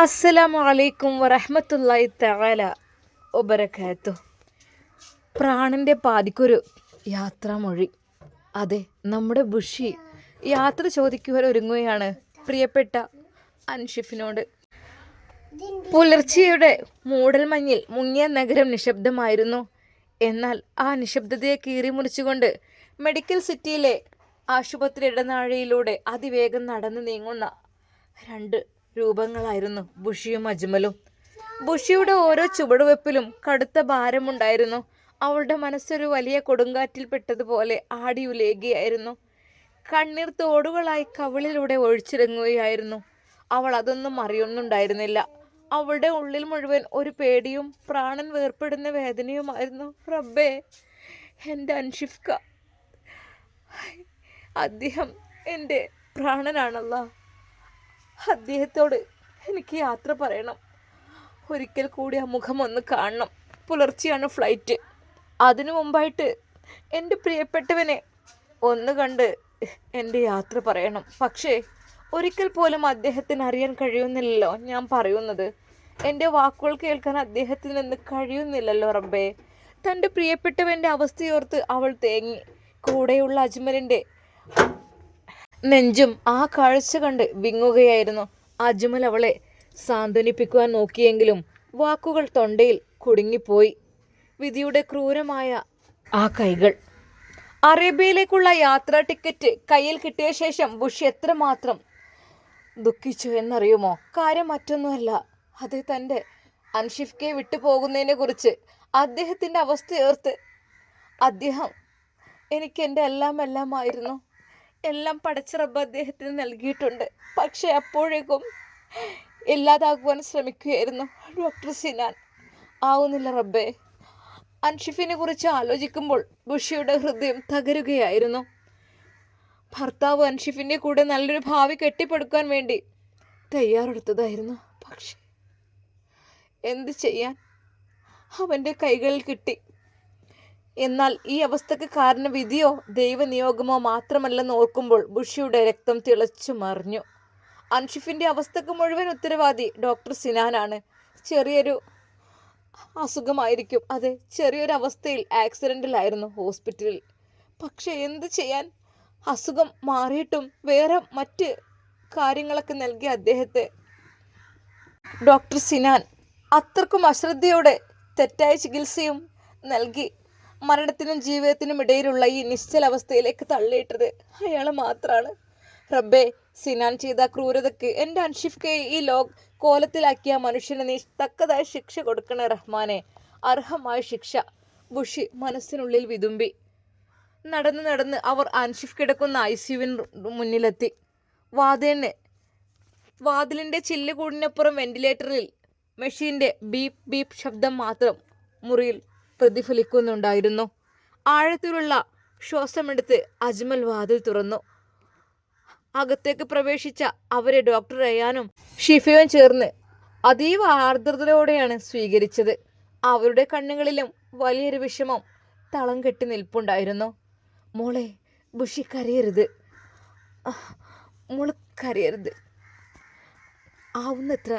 അസ്സലാമു അലൈക്കും വറഹ്മത്തുള്ളാഹി തആല വബറകാതുഹു. പ്രാണന്റെ പാതിക്കൊരു യാത്രാമൊഴി. അതെ, നമ്മുടെ ബുഷി യാത്ര ചോദിക്കുവാൻ ഒരുങ്ങുകയാണ് പ്രിയപ്പെട്ട അൻഷിഫിനോട്. പുലർച്ചെയുടെ മൂടൽമഞ്ഞിൽ മുങ്ങിയ നഗരം നിശബ്ദമായിരുന്നു. എന്നാൽ ആ നിശബ്ദതയെ കീറിമുറിച്ചുകൊണ്ട് മെഡിക്കൽ സിറ്റിയിലെ ആശുപത്രി ഇടനാഴിയിലൂടെ അതിവേഗം നടന്നു നീങ്ങുന്ന രണ്ട് രൂപങ്ങളായിരുന്നു ബുഷിയും അജ്മലും. ബുഷിയുടെ ഓരോ ചുവടുവെപ്പിലും കടുത്ത ഭാരമുണ്ടായിരുന്നു. അവളുടെ മനസ്സൊരു വലിയ കൊടുങ്കാറ്റിൽ പെട്ടതുപോലെ ആടിയുലേകിയായിരുന്നു. കണ്ണീർ തോടുകളായി കവിളിലൂടെ ഒഴിച്ചിറങ്ങുകയായിരുന്നു. അവൾ അതൊന്നും അറിയുന്നുണ്ടായിരുന്നില്ല. അവളുടെ ഉള്ളിൽ മുഴുവൻ ഒരു പേടിയും പ്രാണൻ വേർപ്പെടുന്ന വേദനയുമായിരുന്നു. റബ്ബേ, എൻ്റെ അൻഷിഫ്ക, അദ്ദേഹം എൻ്റെ പ്രാണനാണല്ല. അദ്ദേഹത്തോട് എനിക്ക് യാത്ര പറയണം. ഒരിക്കൽ കൂടി ആ മുഖം ഒന്ന് കാണണം. പുലർച്ചെയാണ് ഫ്ലൈറ്റ്. അതിനു മുമ്പായിട്ട് എൻ്റെ പ്രിയപ്പെട്ടവനെ ഒന്ന് കണ്ട് എൻ്റെ യാത്ര പറയണം. പക്ഷേ ഒരിക്കൽ പോലും അദ്ദേഹത്തിന് അറിയാൻ കഴിയുന്നില്ലല്ലോ ഞാൻ പറയുന്നത്. എൻ്റെ വാക്കുകൾ കേൾക്കാൻ അദ്ദേഹത്തിന് നിന്ന് കഴിയുന്നില്ലല്ലോ റബ്ബേ. തൻ്റെ പ്രിയപ്പെട്ടവൻ്റെ അവസ്ഥയോർത്ത് അവൾ തേങ്ങി. കൂടെയുള്ള അജ്മലിൻ്റെ നെഞ്ചും ആ കാഴ്ച കണ്ട് വിങ്ങുകയായിരുന്നു. അജ്മൽ അവളെ സാന്ത്വനിപ്പിക്കുവാൻ നോക്കിയെങ്കിലും വാക്കുകൾ തൊണ്ടയിൽ കുടുങ്ങിപ്പോയി. വിധിയുടെ ക്രൂരമായ ആ കൈകൾ. അറേബ്യയിലേക്കുള്ള യാത്രാ ടിക്കറ്റ് കയ്യിൽ കിട്ടിയ ശേഷം ബുഷ് എത്രമാത്രം ദുഃഖിച്ചു എന്നറിയുമോ? കാര്യം മറ്റൊന്നുമല്ല, അത് തൻ്റെ അൻഷിഫ്കയെ വിട്ടുപോകുന്നതിനെ കുറിച്ച് അദ്ദേഹത്തിൻ്റെ അവസ്ഥയോർത്ത്. അദ്ദേഹം എനിക്ക് എൻ്റെ എല്ലാമായിരുന്നു. എല്ലാം പടച്ച റബ്ബ് അദ്ദേഹത്തിന് നൽകിയിട്ടുണ്ട്. പക്ഷെ അപ്പോഴേക്കും ഇല്ലാതാക്കുവാൻ ശ്രമിക്കുകയായിരുന്നു ഡോക്ടർ സിനാൻ. ആവുന്നില്ല റബ്ബേ. അൻഷിഫിനെ കുറിച്ച് ആലോചിക്കുമ്പോൾ ബുഷിയുടെ ഹൃദയം തകരുകയായിരുന്നു. ഭർത്താവ് അൻഷിഫിൻ്റെ കൂടെ നല്ലൊരു ഭാവി കെട്ടിപ്പടുക്കാൻ വേണ്ടി തയ്യാറെടുത്തതായിരുന്നു. പക്ഷെ എന്ത് ചെയ്യാൻ, അവൻ്റെ കൈകളിൽ കിട്ടി. എന്നാൽ ഈ അവസ്ഥക്ക് കാരണം വിധിയോ ദൈവനിയോഗമോ മാത്രമല്ലെന്ന് ഓർക്കുമ്പോൾ ബുഷിയുടെ രക്തം തിളച്ചു മറിഞ്ഞു. അൻഷിഫിൻ്റെ അവസ്ഥക്ക് മുഴുവൻ ഉത്തരവാദി ഡോക്ടർ സിനാനാണ്. ചെറിയൊരു അസുഖമായിരിക്കും, അതെ, ചെറിയൊരു അവസ്ഥയിൽ ആക്സിഡൻറ്റിലായിരുന്നു ഹോസ്പിറ്റലിൽ. പക്ഷെ എന്ത് ചെയ്യാൻ, അസുഖം മാറിയിട്ടും വേറെ മറ്റ് കാര്യങ്ങളൊക്കെ നൽകി അദ്ദേഹത്തെ ഡോക്ടർ സിനാൻ അത്രക്കും അശ്രദ്ധയോടെ തെറ്റായ ചികിത്സയും നൽകി മരണത്തിനും ജീവിതത്തിനും ഇടയിലുള്ള ഈ നിശ്ചലാവസ്ഥയിലേക്ക് തള്ളിയിട്ടത് അയാൾ മാത്രമാണ്. റബ്ബേ, സിനാൻ ചെയ്ത ക്രൂരതയ്ക്ക് എൻ്റെ അൻഷിഫ്കയെ ഈ കോലത്തിലാക്കിയ മനുഷ്യന് നീ തക്കതായ ശിക്ഷ കൊടുക്കണേ റഹ്മാനെ, അർഹമായ ശിക്ഷ. ബുഷി മനസ്സിനുള്ളിൽ വിതുമ്പി. നടന്ന് അവർ അൻഷിഫ് കിടക്കുന്ന ICUവിന് മുന്നിലെത്തി. വാതിലിൻ്റെ ചില്ലുകൂടിനപ്പുറം വെന്റിലേറ്ററിൽ മെഷീൻ്റെ ബീപ്പ് ബീപ്പ് ശബ്ദം മാത്രം മുറിയിൽ പ്രതിഫലിക്കുന്നുണ്ടായിരുന്നു. ആഴത്തിലുള്ള ശ്വാസമെടുത്ത് അജ്മൽ വാതിൽ തുറന്നു. അകത്തേക്ക് പ്രവേശിച്ച അവരെ ഡോക്ടർ റയാനും ഷിഫയും ചേർന്ന് അതീവ ആർദ്രതയോടെയാണ് സ്വീകരിച്ചത്. അവരുടെ കണ്ണുകളിലും വലിയൊരു വിഷമം തളം കെട്ടി നിൽപ്പുണ്ടായിരുന്നു. മോളെ, ബുഷി കരയരുത്, മോള് കരയരുത്. ആവുന്നത്ര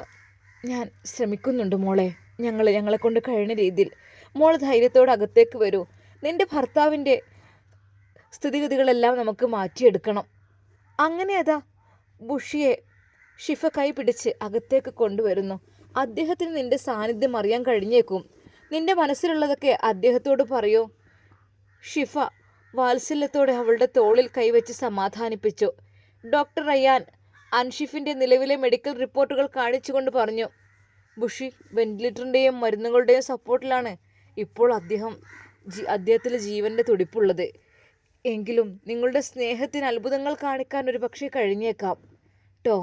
ഞാൻ ശ്രമിക്കുന്നുണ്ട് മോളെ. ഞങ്ങളെ കൊണ്ട് കഴിയുന്ന രീതിയിൽ. മോൾ ധൈര്യത്തോടെ അകത്തേക്ക് വരൂ. നിന്റെ ഭർത്താവിൻ്റെ സ്ഥിതിഗതികളെല്ലാം നമുക്ക് മാറ്റിയെടുക്കണം. അങ്ങനെ അതാ ബുഷിയെ ഷിഫ കൈ പിടിച്ച് അകത്തേക്ക് കൊണ്ടുവരുന്നു. അദ്ദേഹത്തിന് നിന്റെ സാന്നിധ്യം അറിയാൻ കഴിഞ്ഞേക്കും. നിന്റെ മനസ്സിലുള്ളതൊക്കെ അദ്ദേഹത്തോട് പറയൂ. ഷിഫ വാത്സല്യത്തോടെ അവളുടെ തോളിൽ കൈവച്ച് സമാധാനിപ്പിച്ചു. ഡോക്ടർ റയാൻ അൻഷിഫിൻ്റെ നിലവിലെ മെഡിക്കൽ റിപ്പോർട്ടുകൾ കാണിച്ചുകൊണ്ട് പറഞ്ഞു, ബുഷി വെന്റിലേറ്ററിൻ്റെയും മരുന്നുകളുടെയും സപ്പോർട്ടിലാണ് ഇപ്പോൾ അദ്ദേഹത്തിലെ ജീവൻ്റെ തുടിപ്പുള്ളത്. എങ്കിലും നിങ്ങളുടെ സ്നേഹത്തിന് അത്ഭുതങ്ങൾ കാണിക്കാൻ ഒരു പക്ഷേ കഴിഞ്ഞേക്കാം ട്ടോ.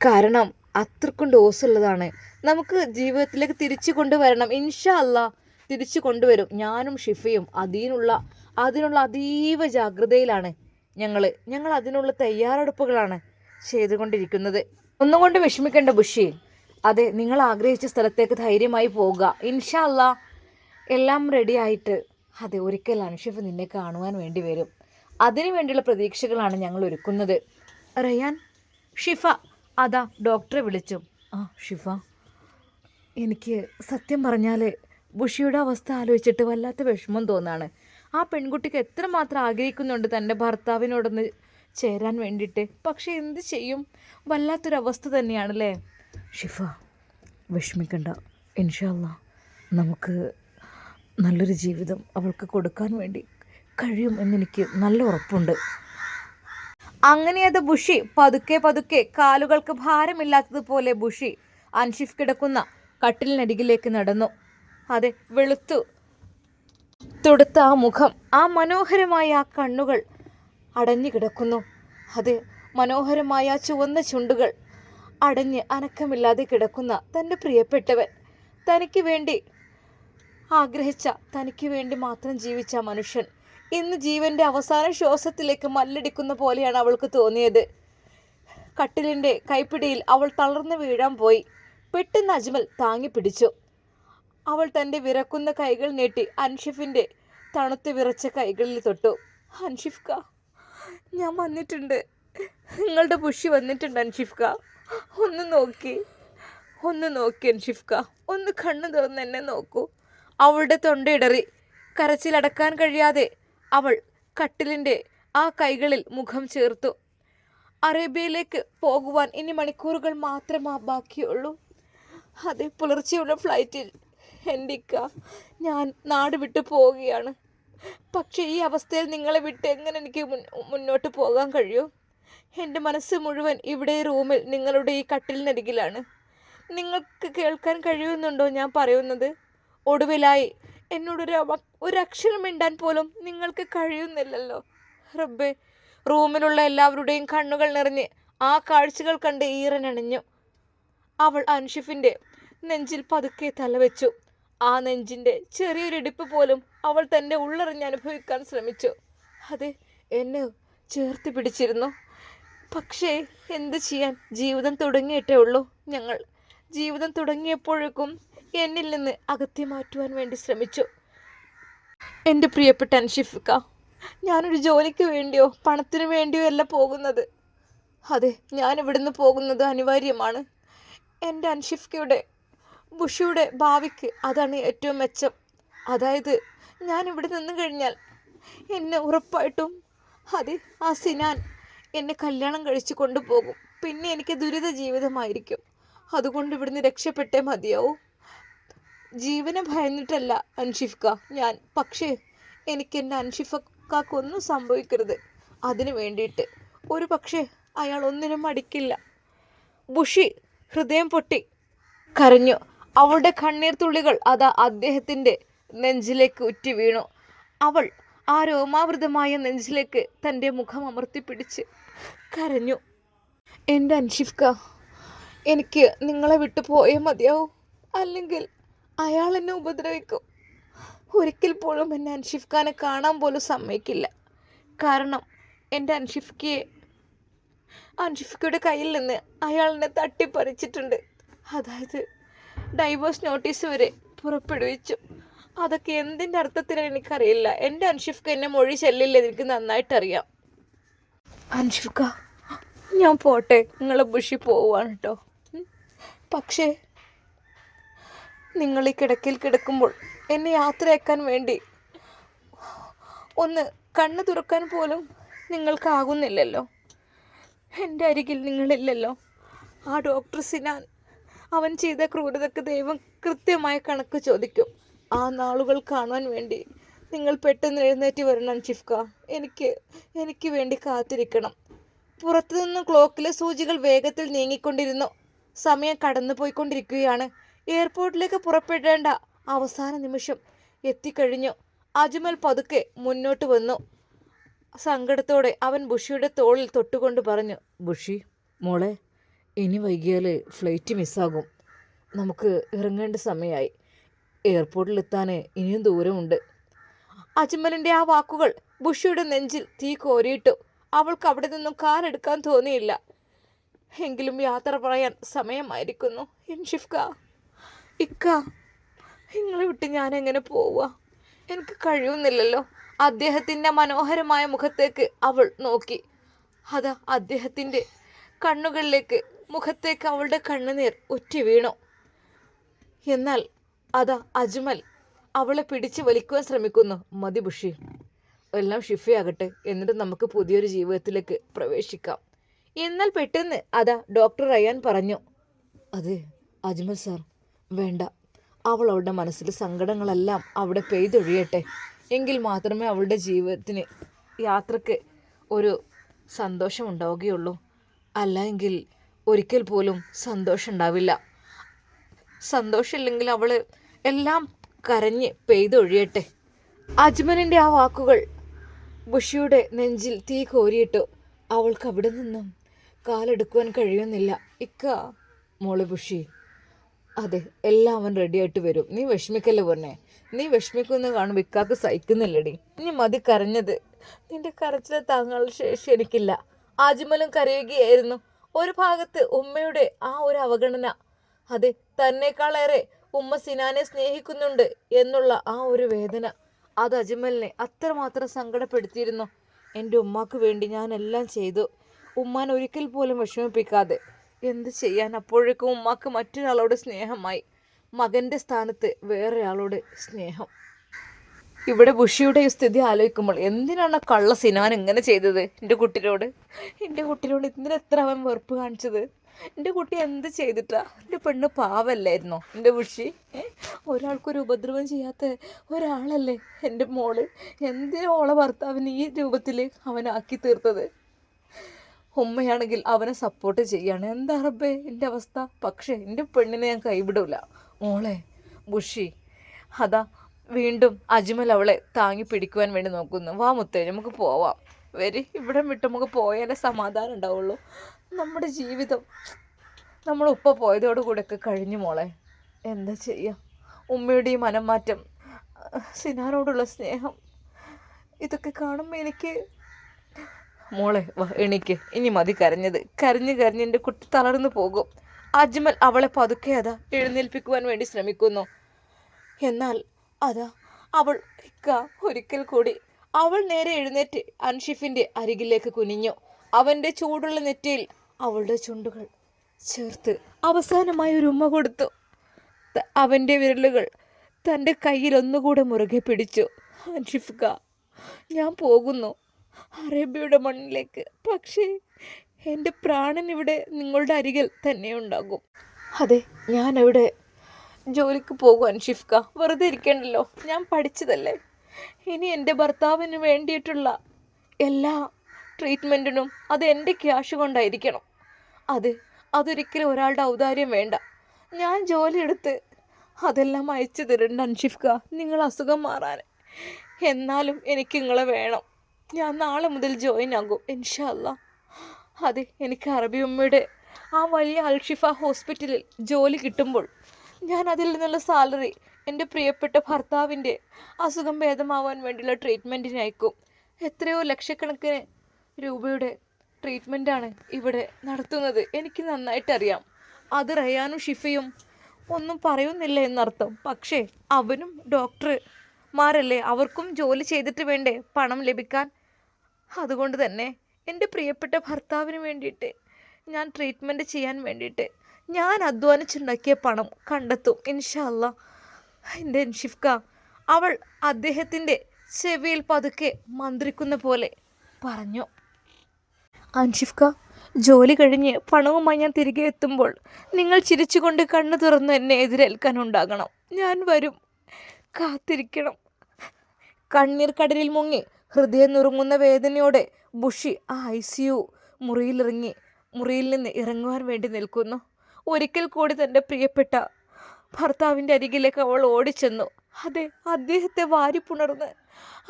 കാരണം അത്രക്കും ഡോസുള്ളതാണ്. നമുക്ക് ജീവിതത്തിലേക്ക് തിരിച്ചു കൊണ്ടുവരണം. ഇൻഷാ അല്ലാ തിരിച്ചു കൊണ്ടുവരും. ഞാനും ഷിഫയും അതിനുള്ള അതീവ ജാഗ്രതയിലാണ്. ഞങ്ങൾ അതിനുള്ള തയ്യാറെടുപ്പുകളാണ് ചെയ്തുകൊണ്ടിരിക്കുന്നത്. ഒന്നുകൊണ്ട് വിഷമിക്കേണ്ട ബുഷി. അതെ, നിങ്ങൾ ആഗ്രഹിച്ച സ്ഥലത്തേക്ക് ധൈര്യമായി പോവുക. ഇൻഷാ അല്ലാ എല്ലാം റെഡിയായിട്ട് അതെ ഒരിക്കൽ അൻഷിഫ് നിന്നെ കാണുവാൻ വേണ്ടി വരും. അതിനു വേണ്ടിയുള്ള പ്രതീക്ഷകളാണ് ഞങ്ങൾ ഒരുക്കുന്നത്. റയാൻ, ഷിഫ അതാ ഡോക്ടറെ വിളിച്ചു. ആ ഷിഫ, എനിക്ക് സത്യം പറഞ്ഞാൽ ബുഷിയുടെ അവസ്ഥ ആലോചിച്ചിട്ട് വല്ലാത്ത വിഷമം തോന്നാണ്. ആ പെൺകുട്ടിക്ക് എത്രമാത്രം ആഗ്രഹിക്കുന്നുണ്ട് തൻ്റെ ഭർത്താവിനോടൊന്ന് ചേരാൻ വേണ്ടിയിട്ട്. പക്ഷേ എന്ത് ചെയ്യും, വല്ലാത്തൊരവസ്ഥ തന്നെയാണല്ലേ. ഷിഫ വിഷമിക്കണ്ട, ഇൻഷാ അല്ലാ നമുക്ക് നല്ലൊരു ജീവിതം അവൾക്ക് കൊടുക്കാൻ വേണ്ടി കഴിയും എന്നെനിക്ക് നല്ല ഉറപ്പുണ്ട്. അങ്ങനെ അത് ബുഷി പതുക്കെ പതുക്കെ കാലുകൾക്ക് ഭാരമില്ലാത്തതുപോലെ ബുഷി അൻഷിഫ് കിടക്കുന്ന കട്ടിലിനരികിലേക്ക് നടന്നു. അതെ, വെളുത്തു തുടുത്ത ആ മുഖം, ആ മനോഹരമായ ആ കണ്ണുകൾ അടഞ്ഞു കിടക്കുന്നു. അതെ, മനോഹരമായ ആ ചുവന്ന ചുണ്ടുകൾ അടഞ്ഞ് അനക്കമില്ലാതെ കിടക്കുന്ന തൻ്റെ പ്രിയപ്പെട്ടവൻ, തനിക്ക് വേണ്ടി ആഗ്രഹിച്ച, തനിക്ക് വേണ്ടി മാത്രം ജീവിച്ച മനുഷ്യൻ ഇന്ന് ജീവൻ്റെ അവസാന ശ്വാസത്തിലേക്ക് മല്ലടിക്കുന്ന പോലെയാണ് അവൾക്ക് തോന്നിയത്. കട്ടിലിൻ്റെ കൈപ്പിടിയിൽ അവൾ തളർന്നു വീഴാൻ പോയി. പെട്ടെന്ന് അജ്മൽ താങ്ങി പിടിച്ചു. അവൾ തൻ്റെ വിറക്കുന്ന കൈകൾ നീട്ടി അൻഷിഫിൻ്റെ തണുത്ത് വിറച്ച കൈകളിൽ തൊട്ടു. അൻഷിഫ്ക, ഞാൻ വന്നിട്ടുണ്ട്, നിങ്ങളുടെ ബുഷി വന്നിട്ടുണ്ട് അൻഷിഫ്ക. ഒന്ന് നോക്കി അൻഷിഫ്ക, ഒന്ന് കണ്ണു തുറന്ന് എന്നെ നോക്കൂ. അവളുടെ തൊണ്ടയിടറി. കരച്ചിലടക്കാൻ കഴിയാതെ അവൾ കട്ടിലിൻ്റെ ആ കൈകളിൽ മുഖം ചേർത്തു. അറേബ്യയിലേക്ക് പോകുവാൻ ഇനി മണിക്കൂറുകൾ മാത്രമേ ബാക്കിയുള്ളൂ. അതെ, പുലർച്ചെയുള്ള ഫ്ലൈറ്റിൽ എൻ്റെ ഇക്ക, ഞാൻ നാട് വിട്ടു പോവുകയാണ്. പക്ഷേ ഈ അവസ്ഥയിൽ നിങ്ങളെ വിട്ട് എങ്ങനെ എനിക്ക് മുന്നോട്ട് പോകാൻ കഴിയും? എൻ്റെ മനസ്സ് മുഴുവൻ ഇവിടെ റൂമിൽ നിങ്ങളുടെ ഈ കട്ടിലിനരികിലാണ്. നിങ്ങൾക്ക് കേൾക്കാൻ കഴിയുന്നുണ്ടോ ഞാൻ പറയുന്നത്? ഒടുവിലായി ഒരക്ഷരം മിണ്ടാൻ പോലും നിങ്ങൾക്ക് കഴിയുന്നില്ലല്ലോ. റബ്ബേ, റൂമിലുള്ള എല്ലാവരുടെയും കണ്ണുകൾ നിറഞ്ഞ് ആ കാഴ്ചകൾ കണ്ട് ഈറനണിഞ്ഞു. അവൾ അൻഷിഫിൻ്റെ നെഞ്ചിൽ പതുക്കെ തലവെച്ചു. ആ നെഞ്ചിൻ്റെ ചെറിയൊരിടിപ്പ് പോലും അവൾ തൻ്റെ ഉള്ളറിഞ്ഞ് അനുഭവിക്കാൻ ശ്രമിച്ചു. അതെ, എന്നെ ചേർത്ത് പിടിച്ചിരുന്നു. പക്ഷേ എന്ത് ചെയ്യാൻ, ജീവിതം തുടങ്ങിയിട്ടേ ഉള്ളൂ. ഞങ്ങൾ ജീവിതം തുടങ്ങിയപ്പോഴേക്കും എന്നിൽ നിന്ന് അകറ്റി മാറ്റുവാൻ വേണ്ടി ശ്രമിച്ചു. എൻ്റെ പ്രിയപ്പെട്ട അൻഷിഫ്ക, ഞാനൊരു ജോലിക്ക് വേണ്ടിയോ പണത്തിനു വേണ്ടിയോ അല്ല പോകുന്നത്. അതെ, ഞാൻ ഇവിടുന്ന് പോകുന്നത് അനിവാര്യമാണ്. എൻ്റെ അൻഷിഫ്കയുടെ ബുഷിയുടെ ഭാവിക്ക് അതാണ് ഏറ്റവും മെച്ചം. അതായത് ഞാൻ ഇവിടെ നിന്ന് കഴിഞ്ഞാൽ എന്നെ ഉറപ്പായിട്ടും അതെ ആ സിനാൻ എന്നെ കല്യാണം കഴിച്ചു കൊണ്ടുപോകും. പിന്നെ എനിക്ക് ദുരിത ജീവിതമായിരിക്കും. അതുകൊണ്ട് ഇവിടുന്ന് രക്ഷപ്പെട്ടേ മതിയാവും. ജീവനെ ഭയന്നിട്ടല്ല അൻഷിഫ്ക ഞാൻ, പക്ഷേ എനിക്ക് എൻ്റെ അൻഷിഫക്കാക്കൊന്നും സംഭവിക്കരുത്. അതിനു വേണ്ടിയിട്ട് ഒരു പക്ഷേ അയാൾ ഒന്നിനും മടിക്കില്ല. ബുഷി ഹൃദയം പൊട്ടി കരഞ്ഞു. അവളുടെ കണ്ണീർ തുള്ളികൾ അതാ അദ്ദേഹത്തിൻ്റെ നെഞ്ചിലേക്ക് ഉറ്റി വീണു. അവൾ ആ രോമാവൃതമായ നെഞ്ചിലേക്ക് തൻ്റെ മുഖം അമർത്തിപ്പിടിച്ച് കരഞ്ഞു. എൻ്റെ അൻഷിഫ്ക, എനിക്ക് നിങ്ങളെ വിട്ടു പോയേ മതിയാവും, അല്ലെങ്കിൽ അയാൾ എന്നെ ഉപദ്രവിക്കും. ഒരിക്കൽ പോലും എന്നെ അൻഷിഫ്ഖാനെ കാണാൻ പോലും സമ്മതിക്കില്ല. കാരണം എൻ്റെ അൻഷിഫ്ക്കയുടെ കയ്യിൽ നിന്ന് അയാൾ എന്നെ തട്ടിപ്പറിച്ചിട്ടുണ്ട്. അതായത് ഡൈവേഴ്സ് നോട്ടീസ് വരെ പുറപ്പെടുവിച്ചു. അതൊക്കെ എന്തിൻ്റെ അർത്ഥത്തിലാണ് എനിക്കറിയില്ല. എൻ്റെ അൻഷിഫ്ക എന്നെ മൊഴി ചെല്ലില്ല, എനിക്ക് നന്നായിട്ടറിയാം. അൻഷിഫ്ക, ഞാൻ പോട്ടെ, നിങ്ങളെ ബുഷി പോവുകയാണ് കേട്ടോ. പക്ഷേ നിങ്ങൾ ഈ കിടക്കയിൽ കിടക്കുമ്പോൾ എന്നെ യാത്രയാക്കാൻ വേണ്ടി ഒന്ന് കണ്ണ് തുറക്കാൻ പോലും നിങ്ങൾക്കാകുന്നില്ലല്ലോ. എൻ്റെ അരികിൽ നിങ്ങളില്ലല്ലോ. ആ ഡോക്ടർ സിനാൻ, അവൻ ചെയ്ത ക്രൂരതയ്ക്ക് ദൈവം കൃത്യമായ കണക്ക് ചോദിക്കും. ആ നാളുകൾ കാണാൻ വേണ്ടി നിങ്ങൾ പെട്ടെന്ന് എഴുന്നേറ്റ് വരണം അൻഷിഫ്ക. എനിക്ക് വേണ്ടി കാത്തിരിക്കണം. പുറത്തുനിന്ന് ക്ലോക്കിലെ സൂചികൾ വേഗത്തിൽ നീങ്ങിക്കൊണ്ടിരുന്നു. സമയം കടന്നു പോയിക്കൊണ്ടിരിക്കുകയാണ്. എയർപോർട്ടിലേക്ക് പുറപ്പെടേണ്ട അവസാന നിമിഷം എത്തിക്കഴിഞ്ഞു. അജ്മൽ പതുക്കെ മുന്നോട്ട് വന്നു. സങ്കടത്തോടെ അവൻ ബുഷിയുടെ തോളിൽ തൊട്ടുകൊണ്ട് പറഞ്ഞു, ബുഷി മോളെ, ഇനി വൈകിയാൽ ഫ്ലൈറ്റ് മിസ്സാകും. നമുക്ക് ഇറങ്ങേണ്ട സമയമായി. എയർപോർട്ടിലെത്താൻ ഇനിയും ദൂരമുണ്ട്. അജ്മലിൻ്റെ ആ വാക്കുകൾ ബുഷിയുടെ നെഞ്ചിൽ തീ കോരിയിട്ടു. അവൾക്ക് അവിടെ നിന്നും കാലെടുക്കാൻ തോന്നിയില്ല. എങ്കിലും യാത്ര പറയാൻ സമയമായിരിക്കുന്നു. അൻഷിഫ്ക, ഇക്ക, നിങ്ങളെ വിട്ട് ഞാൻ എങ്ങനെ പോവുക? എനിക്ക് കഴിയുന്നില്ലല്ലോ. അദ്ദേഹത്തിൻ്റെ മനോഹരമായ മുഖത്തേക്ക് അവൾ നോക്കി. അതാ അദ്ദേഹത്തിൻ്റെ കണ്ണുകളിലേക്ക് മുഖത്തേക്ക് അവളുടെ കണ്ണുനീർ ഉറ്റി വീണു. എന്നാൽ അതാ അജ്മൽ അവളെ പിടിച്ച് വലിക്കുവാൻ ശ്രമിക്കുന്നു. മതി ബുഷി, എല്ലാം ഷിഫയാകട്ടെ, എന്നിട്ട് നമുക്ക് പുതിയൊരു ജീവിതത്തിലേക്ക് പ്രവേശിക്കാം. എന്നാൽ പെട്ടെന്ന് അതാ ഡോക്ടർ റയാൻ പറഞ്ഞു, അതെ അജ്മൽ സാർ, വേണ്ട. അവൾ അവളുടെ മനസ്സിൽ സങ്കടങ്ങളെല്ലാം അവിടെ പെയ്തൊഴിയട്ടെ. എങ്കിൽ മാത്രമേ അവളുടെ ജീവിതത്തിന് യാത്രക്ക് ഒരു സന്തോഷം ഉണ്ടാവുകയുള്ളൂ. അല്ല എങ്കിൽ ഒരിക്കൽ പോലും സന്തോഷം ഉണ്ടാവില്ല. സന്തോഷമില്ലെങ്കിൽ അവൾ എല്ലാം കരഞ്ഞ് പെയ്തൊഴിയട്ടെ. അജ്മലിൻ്റെ ആ വാക്കുകൾ ബുഷിയുടെ നെഞ്ചിൽ തീ കോരിയിട്ടു. അവൾക്ക് അവിടെ നിന്നും കാലെടുക്കുവാൻ കഴിയുന്നില്ല. ഇക്ക, മോളെ ബുഷി, അതെ, എല്ലാം അവൻ റെഡിയായിട്ട് വരും. നീ വിഷമിക്കല്ലേ പറഞ്ഞേ. നീ വിഷമിക്കുമെന്ന് കാണുമ്പോൾ ഇക്കാക്ക് സഹിക്കുന്നില്ലടി. നീ മതി കരഞ്ഞത്. നിന്റെ കരച്ചിൽ താങ്ങാനുള്ള ശേഷി എനിക്കില്ല. അജ്മലും കരയുകയായിരുന്നു. ഒരു ഭാഗത്ത് ഉമ്മയുടെ ആ ഒരു അവഗണന, അതെ, തന്നെക്കാളേറെ ഉമ്മ സിനാനെ സ്നേഹിക്കുന്നുണ്ട് എന്നുള്ള ആ ഒരു വേദന, അത് അജ്മലിനെ അത്രമാത്രം സങ്കടപ്പെടുത്തിയിരുന്നു. എൻ്റെ ഉമ്മാക്ക് വേണ്ടി ഞാൻ എല്ലാം ചെയ്തു, ഉമ്മാൻ ഒരിക്കൽ പോലും വിഷമിപ്പിക്കാതെ. എന്ത് ചെയ്യാൻ, അപ്പോഴേക്കും ഉമ്മാക്ക് മറ്റൊരാളോട് സ്നേഹമായി, മകൻ്റെ സ്ഥാനത്ത് വേറൊരാളോട് സ്നേഹം. ഇവിടെ ബുഷിയുടെ ഈ സ്ഥിതി ആലോചിക്കുമ്പോൾ എന്തിനാണ് കള്ള സിനാൻ ഇങ്ങനെ ചെയ്തത്? എൻ്റെ കുട്ടിയോട് എന്തിനാ എത്ര അവൻ വെറുപ്പ് കാണിച്ചത്? എൻ്റെ കുട്ടി എന്ത് ചെയ്തിട്ടാ? എൻ്റെ പെണ്ണ് പാവല്ലായിരുന്നോ എൻ്റെ ബുഷി? ഒരാൾക്കൊരു ഉപദ്രവം ചെയ്യാത്ത ഒരാളല്ലേ എൻ്റെ മോള്? എന്തിനാ ഓളെ ഭർത്താവിന് ഈ രൂപത്തിൽ അവനാക്കി തീർത്തത്? ഉമ്മയാണെങ്കിൽ അവനെ സപ്പോർട്ട് ചെയ്യാണ്. എന്താ റബ്ബേ എൻ്റെ അവസ്ഥ? പക്ഷേ എൻ്റെ പെണ്ണിനെ ഞാൻ കൈവിടില്ല. മോളെ ബുഷി, അതാ വീണ്ടും അജ്മൽ അവളെ താങ്ങി പിടിക്കുവാൻ വേണ്ടി നോക്കുന്നു. വാ മുത്തേ, നമുക്ക് പോവാം. വരി, ഇവിടെ വിട്ട് നമുക്ക് പോയാലേ സമാധാനം ഉണ്ടാവുള്ളൂ. നമ്മുടെ ജീവിതം നമ്മൾ ഉപ്പ പോയതോടുകൂടെയൊക്കെ കഴിഞ്ഞു മോളെ. എന്താ ചെയ്യുക? ഉമ്മയുടെ ഈ മനംമാറ്റം, സിനാനോടുള്ള സ്നേഹം, ഇതൊക്കെ കാണുമ്പോൾ എനിക്ക് മോളെ വാ എണീക്ക്, ഇനി മതി കരഞ്ഞത്. കരഞ്ഞ് എൻ്റെ കുട്ടി തളർന്നു പോകും. അജ്മൽ അവളെ പതുക്കെ അതാ എഴുന്നേൽപ്പിക്കുവാൻ വേണ്ടി ശ്രമിക്കുന്നു. എന്നാൽ അതാ അവൾ ഒരിക്കൽ കൂടി അവൾ നേരെ എഴുന്നേറ്റ് അൻഷിഫിൻ്റെ അരികിലേക്ക് കുനിഞ്ഞു. അവൻ്റെ ചൂടുള്ള നെറ്റിയിൽ അവളുടെ ചുണ്ടുകൾ ചേർത്ത് അവസാനമായി ഒരു ഉമ്മ കൊടുത്തു. അവൻ്റെ വിരലുകൾ തൻ്റെ കയ്യിൽ ഒന്നുകൂടെ മുറുകെ പിടിച്ചു. അൻഷിഫ്ക, ഞാൻ പോകുന്നു അറേബ്യയുടെ മണ്ണിലേക്ക്. പക്ഷേ എൻ്റെ പ്രാണൻ ഇവിടെ നിങ്ങളുടെ അരികിൽ തന്നെ ഉണ്ടാകും. അതെ, ഞാനവിടെ ജോലിക്ക് പോകും അൻഷിഫ്ക. വെറുതെ ഇരിക്കണ്ടല്ലോ, ഞാൻ പഠിച്ചതല്ലേ. ഇനി എൻ്റെ ഭർത്താവിന് വേണ്ടിയിട്ടുള്ള എല്ലാ ട്രീറ്റ്മെൻറ്റിനും അത് എൻ്റെ ക്യാഷ് കൊണ്ടായിരിക്കണം. അതൊരിക്കലും ഒരാളുടെ ഔദാര്യം വേണ്ട. ഞാൻ ജോലിയെടുത്ത് അതെല്ലാം അയച്ചു തരുന്നുണ്ട് അൻഷിഫ്ക, നിങ്ങൾ അസുഖം മാറാൻ. എന്നാലും എനിക്ക് നിങ്ങളെ വേണം. ഞാൻ നാളെ മുതൽ ജോയിൻ ആകും ഇൻഷാ അല്ലാ. അതെ, എനിക്ക് അറബി ഉമ്മയുടെ ആ വലിയ അൽഷിഫ ഹോസ്പിറ്റലിൽ ജോലി കിട്ടുമ്പോൾ ഞാൻ അതിൽ നിന്നുള്ള സാലറി എൻ്റെ പ്രിയപ്പെട്ട ഭർത്താവിൻ്റെ അസുഖം ഭേദമാവാൻ വേണ്ടിയുള്ള ട്രീറ്റ്മെൻറ്റിന് അയക്കും. എത്രയോ ലക്ഷക്കണക്കിന് രൂപയുടെ ട്രീറ്റ്മെൻറ്റാണ് ഇവിടെ നടത്തുന്നത്. എനിക്ക് നന്നായിട്ടറിയാം. അത് റയാനും ഷിഫയും ഒന്നും പറയുന്നില്ല എന്നർത്ഥം. പക്ഷേ അവനും ഡോക്ടർമാരല്ലേ, അവർക്കും ജോലി ചെയ്തിട്ട് വേണ്ടേ പണം ലഭിക്കാൻ. അതുകൊണ്ട് തന്നെ എൻ്റെ പ്രിയപ്പെട്ട ഭർത്താവിന് വേണ്ടിയിട്ട് ഞാൻ ട്രീറ്റ്മെൻറ്റ് ചെയ്യാൻ വേണ്ടിയിട്ട് ഞാൻ അധ്വാനിച്ചുണ്ടാക്കിയ പണം കണ്ടെത്തും ഇൻഷാ അല്ലാ. എൻ്റെ അൻഷിഫ്ക, അവൾ അദ്ദേഹത്തിൻ്റെ ചെവിയിൽ പതുക്കെ മന്ത്രിക്കുന്ന പോലെ പറഞ്ഞു. അൻഷിഫ്ക, ജോലി കഴിഞ്ഞ് പണവുമായി ഞാൻ തിരികെ എത്തുമ്പോൾ നിങ്ങൾ ചിരിച്ചുകൊണ്ട് കണ്ണു തുറന്ന് എന്നെ എതിരേൽക്കാനുണ്ടാകണം. ഞാൻ വരും, കാത്തിരിക്കണം. കണ്ണീർ കടലിൽ മുങ്ങി ഹൃദയം നുറുങ്ങുന്ന വേദനയോടെ ബുഷി ആ ICU മുറിയിൽ നിന്ന് ഇറങ്ങുവാൻ വേണ്ടി നിൽക്കുന്നു. ഒരിക്കൽ കൂടി തൻ്റെ പ്രിയപ്പെട്ട ഭർത്താവിൻ്റെ അരികിലേക്ക് അവൾ ഓടിച്ചെന്നു. അതെ, അദ്ദേഹത്തെ വാരിപ്പുണർന്ന്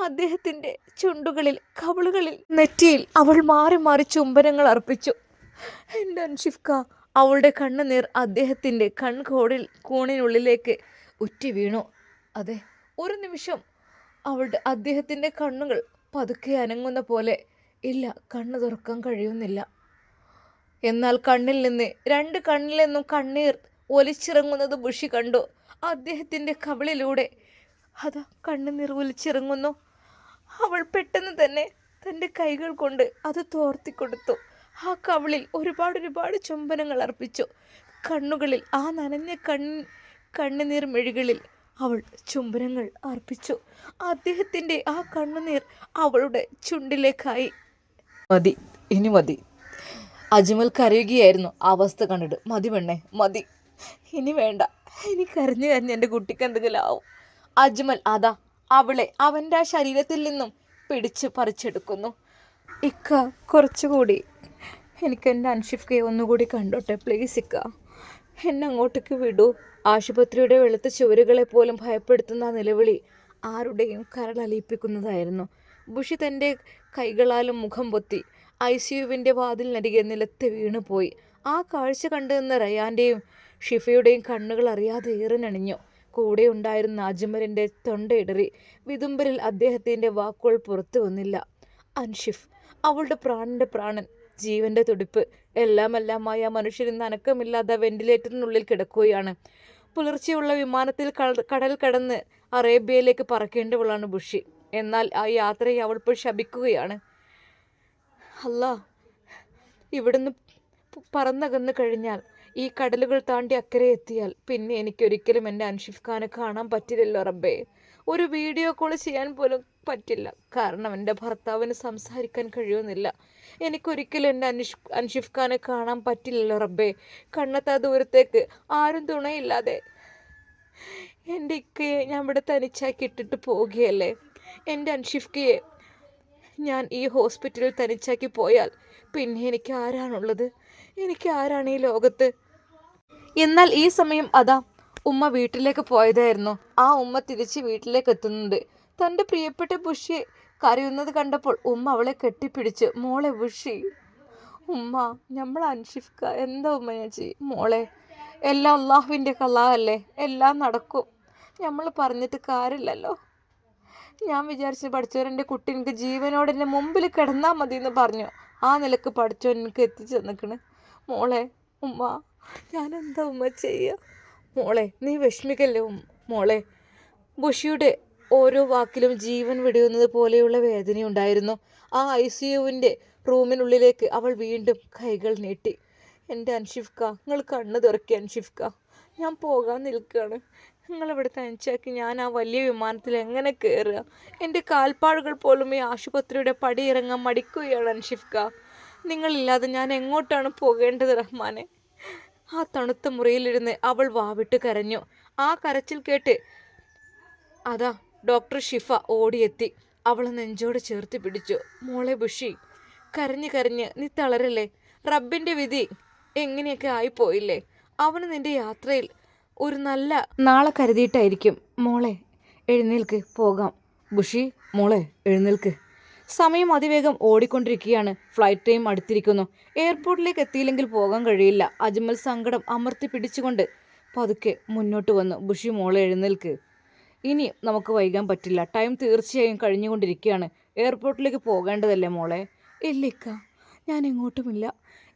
അദ്ദേഹത്തിൻ്റെ ചുണ്ടുകളിൽ, കവിളുകളിൽ, നെറ്റിയിൽ അവൾ മാറി മാറി ചുംബനങ്ങൾ അർപ്പിച്ചു. എൻ്റെ അൻഷിഫ്ക, അവളുടെ കണ്ണുനീർ അദ്ദേഹത്തിൻ്റെ കൂണിനുള്ളിലേക്ക് ഉറ്റി വീണു. അതെ, ഒരു നിമിഷം അദ്ദേഹത്തിൻ്റെ കണ്ണുകൾ പതുക്കെ അനങ്ങുന്ന പോലെ. ഇല്ല, കണ്ണ് തുറക്കാൻ കഴിയുന്നില്ല. എന്നാൽ രണ്ട് കണ്ണിൽ നിന്നും കണ്ണീർ ഒലിച്ചിറങ്ങുന്നത് ബുഷി കണ്ടു. അദ്ദേഹത്തിൻ്റെ കവിളിലൂടെ കണ്ണുനീർ ഒലിച്ചിറങ്ങുന്നു. അവൾ പെട്ടെന്ന് തന്നെ തൻ്റെ കൈകൾ കൊണ്ട് അത് തോർത്തിക്കൊടുത്തു. ആ കവിളിൽ ഒരുപാട് ചുംബനങ്ങൾ അർപ്പിച്ചു. കണ്ണുകളിൽ, ആ നനഞ്ഞ കണ്ണുനീർ മെഴികളിൽ അവൾ ചുംബനങ്ങൾ അർപ്പിച്ചു. അദ്ദേഹത്തിൻ്റെ ആ കണ്ണുനീർ അവളുടെ ചുണ്ടിലേക്കായി. മതി, ഇനി മതി. അജ്മൽ കരയുകയായിരുന്നു അവസ്ഥ കണ്ടിട്ട്. മതി പെണ്ണെ, മതി, ഇനി വേണ്ട. ഇനി കരഞ്ഞ് എൻ്റെ കുട്ടിക്ക് എന്തെങ്കിലും ആവും. അജ്മൽ അതാ അവളെ അവൻ്റെ ആ ശരീരത്തിൽ നിന്നും പിടിച്ച് പറിച്ചെടുക്കുന്നു. ഇക്ക, കുറച്ചുകൂടി എനിക്ക് എൻ്റെ അൻഷിഫ്കയെ ഒന്നുകൂടി കണ്ടോട്ടെ പ്ലീസ് ഇക്ക, എന്നെ അങ്ങോട്ടേക്ക് വിടൂ. ആശുപത്രിയുടെ വെളുത്ത ചുവരുകളെ പോലും ഭയപ്പെടുത്തുന്ന നിലവിളി ആരുടെയും കരളലിയിപ്പിക്കുന്നതായിരുന്നു. ബുഷി തൻ്റെ കൈകളാലും മുഖം പൊത്തി ICUവിൻ്റെ വാതിലിനരികെ നിലത്ത് വീണുപോയി. ആ കാഴ്ച കണ്ടു നിന്ന് റയാൻ്റെയും ഷിഫയുടെയും കണ്ണുകൾ അറിയാതെ ഏറിനണിഞ്ഞു. കൂടെ ഉണ്ടായിരുന്ന അജ്മലിൻ്റെ തൊണ്ടയിടറി. വിതുമ്പലിൽ അദ്ദേഹത്തിൻ്റെ വാക്കുകൾ പുറത്തു വന്നില്ല. അൻഷിഫ്, അവളുടെ പ്രാണൻ്റെ പ്രാണൻ, ജീവൻ്റെ തുടിപ്പ്, എല്ലാമായി ആ മനുഷ്യൻ ഇന്ന് അനക്കമില്ലാതെ വെന്റിലേറ്ററിനുള്ളിൽ കിടക്കുകയാണ്. പുലർച്ചെയുള്ള വിമാനത്തിൽ കടൽ കടന്ന് അറേബ്യയിലേക്ക് പറക്കേണ്ടവളാണ് ബുഷി. എന്നാൽ ആ യാത്രയെ അവൾ ഇപ്പോൾ ശപിക്കുകയാണ്. അല്ലാ, ഇവിടുന്ന് പറന്നകന്ന് കഴിഞ്ഞാൽ, ഈ കടലുകൾ താണ്ടി അക്കരെ എത്തിയാൽ പിന്നെ എനിക്കൊരിക്കലും എൻ്റെ അൻഷിഫ് ഖാനെ കാണാൻ പറ്റില്ലല്ലോ റബ്ബേ. ഒരു വീഡിയോ കോൾ ചെയ്യാൻ പോലും പറ്റില്ല. കാരണം എൻ്റെ ഭർത്താവിന് സംസാരിക്കാൻ കഴിയുന്നില്ല. എനിക്കൊരിക്കലും എൻ്റെ അൻഷിഫ് ഖാനെ കാണാൻ പറ്റില്ലല്ലോ റബ്ബേ. കണ്ണത്താ ദൂരത്തേക്ക് ആരും തുണയില്ലാതെ എൻ്റെ ഇക്കയെ ഞാൻ ഇവിടെ തനിച്ചാക്കി ഇട്ടിട്ട് പോവുകയല്ലേ. എൻ്റെ അൻഷിഫ്കയെ ഞാൻ ഈ ഹോസ്പിറ്റലിൽ തനിച്ചാക്കി പോയാൽ പിന്നെ എനിക്ക് ആരാണുള്ളത്? എനിക്ക് ആരാണ് ഈ ലോകത്ത്? എന്നാൽ ഈ സമയം അതാ ഉമ്മ വീട്ടിലേക്ക് പോയതായിരുന്നു. ആ ഉമ്മ തിരിച്ച് വീട്ടിലേക്ക് എത്തുന്നുണ്ട്. തൻ്റെ പ്രിയപ്പെട്ട ബുഷി കരയുന്നത് കണ്ടപ്പോൾ ഉമ്മ അവളെ കെട്ടിപ്പിടിച്ച്, മോളെ ബുഷി, ഉമ്മ, നമ്മൾ അൻഷിഫ്ക എന്താ ഉമ്മ ഞാൻ ചെയ്യും? മോളെ, എല്ലാം അള്ളാഹുവിൻ്റെ കലാ അല്ലേ, എല്ലാം നടക്കും. നമ്മൾ പറഞ്ഞിട്ട് കാര്യമില്ലല്ലോ. ഞാൻ വിചാരിച്ചു പഠിച്ചവൻ എൻ്റെ കുട്ടി എനിക്ക് ജീവനോടെ എൻ്റെ മുമ്പിൽ കിടന്നാൽ മതി എന്ന് പറഞ്ഞു. ആ നിലക്ക് പഠിച്ചവൻ എനിക്ക് എത്തിച്ചു തന്നിക്കണ്. മോളെ, ഉമ്മ, ഞാൻ എന്താ ഉമ്മ ചെയ്യുക? മോളെ, നീ വിഷമിക്കല്ലേ മോളെ. ബുഷിയുടെ ഓരോ വാക്കിലും ജീവൻ വെടിയുന്നത് പോലെയുള്ള വേദനയുണ്ടായിരുന്നു. ആ ICUവിൻ്റെ റൂമിനുള്ളിലേക്ക് അവൾ വീണ്ടും കൈകൾ നീട്ടി. എൻ്റെ അൻഷിഫ്ക, നിങ്ങൾ കണ്ണ് തുറക്കി അൻഷിഫ്ക, ഞാൻ പോകാൻ നിൽക്കുകയാണ്. നിങ്ങളിവിടെ തനിച്ചാക്കി ഞാൻ ആ വലിയ വിമാനത്തിൽ എങ്ങനെ കയറുക? എൻ്റെ കാൽപ്പാടുകൾ പോലും ഈ ആശുപത്രിയുടെ പടിയിറങ്ങാൻ മടിക്കുകയാണ് അൻഷിഫ്ക. നിങ്ങളില്ലാതെ ഞാൻ എങ്ങോട്ടാണ് പോകേണ്ടത് റഹ്മാനെ? ആ തണുത്ത മുറിയിലിരുന്ന് അവൾ വാവിട്ട് കരഞ്ഞു. ആ കരച്ചിൽ കേട്ട് അതാ ഡോക്ടർ ഷിഫ ഓടിയെത്തി. അവളെ നെഞ്ചോട് ചേർത്ത് പിടിച്ചു. മോളെ ബുഷി, കരഞ്ഞ് നീ തളരല്ലേ. റബ്ബിൻ്റെ വിധി എങ്ങനെയൊക്കെ ആയിപ്പോയില്ലേ. അവന് നിൻ്റെ യാത്രയിൽ ഒരു നല്ല നാളെ കരുതിയിട്ടായിരിക്കും. മോളെ എഴുന്നേൽക്ക്, പോകാം. ബുഷി, മോളെ എഴുന്നേൽക്ക്. സമയം അതിവേഗം ഓടിക്കൊണ്ടിരിക്കുകയാണ്. ഫ്ലൈറ്റ് ടൈം അടുത്തിരിക്കുന്നു. എയർപോർട്ടിലേക്ക് എത്തിയില്ലെങ്കിൽ പോകാൻ കഴിയില്ല. അജ്മൽ സങ്കടം അമർത്തി പിടിച്ചുകൊണ്ട് പതുക്കെ മുന്നോട്ട് വന്നു. ബുഷി, മോളെ എഴുന്നേൽക്ക്, ഇനി നമുക്ക് വൈകാൻ പറ്റില്ല. ടൈം തീർച്ചയായും കഴിഞ്ഞുകൊണ്ടിരിക്കുകയാണ്. എയർപോർട്ടിലേക്ക് പോകേണ്ടതല്ലേ മോളെ? ഇല്ല ഇക്ക, ഞാൻ എങ്ങോട്ടുമില്ല.